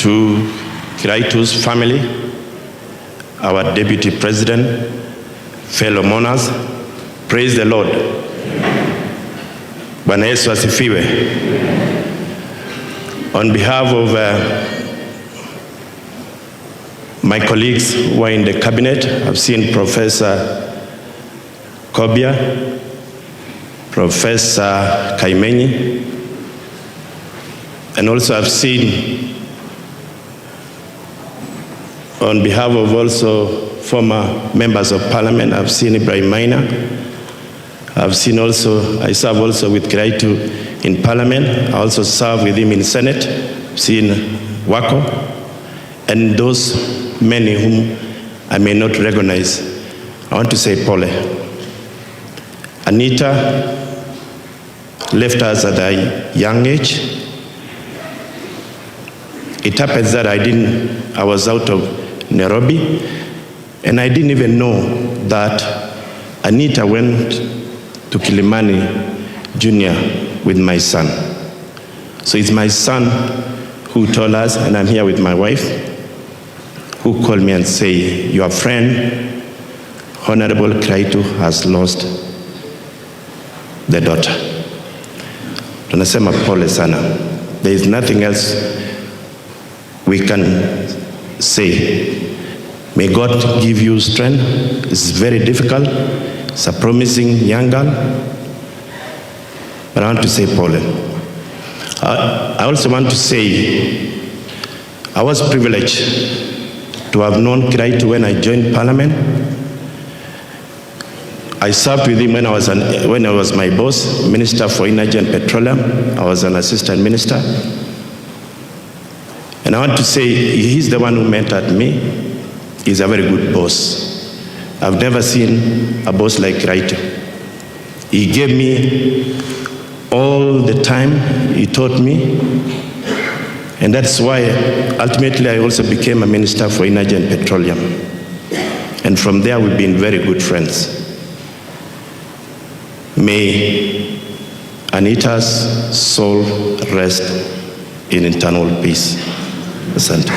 to Kiraitu's family, our Deputy President, fellow mourners, praise the Lord. Bwana Yesu asifiwe. On behalf of my colleagues who are in the cabinet, I've seen Professor Kobia, Professor Kaimenyi, and also I've seen, on behalf of also former members of parliament, I've seen Ibrahim Maina. I've seen also, I serve also with Kiraitu in parliament. I also serve with him in Senate. I've seen Wako, and those many whom I may not recognize. I want to say Pole. Anita left us at a young age. It happens that I was out of Nairobi, and I didn't even know that Anita went to Kilimani Junior with my son. So it's my son who told us, and I'm here with my wife, who called me and say, your friend, Honorable Kiraitu, has lost the daughter. Tunasema pole sana. There is nothing else we can say. May God give you strength. It's very difficult. It's a promising young girl. But I want to say Pole. I also want to say I was privileged to have known Kiraitu when I joined parliament. I served with him when I was my boss, Minister for Energy and Petroleum. I was an assistant minister. And I want to say he's the one who mentored me. He's a very good boss. I've never seen a boss like Kiraitu. He gave me all the time. He taught me. And that's why ultimately I also became a minister for Energy and Petroleum. And from there we've been very good friends. May Anita's soul rest in eternal peace. Asante.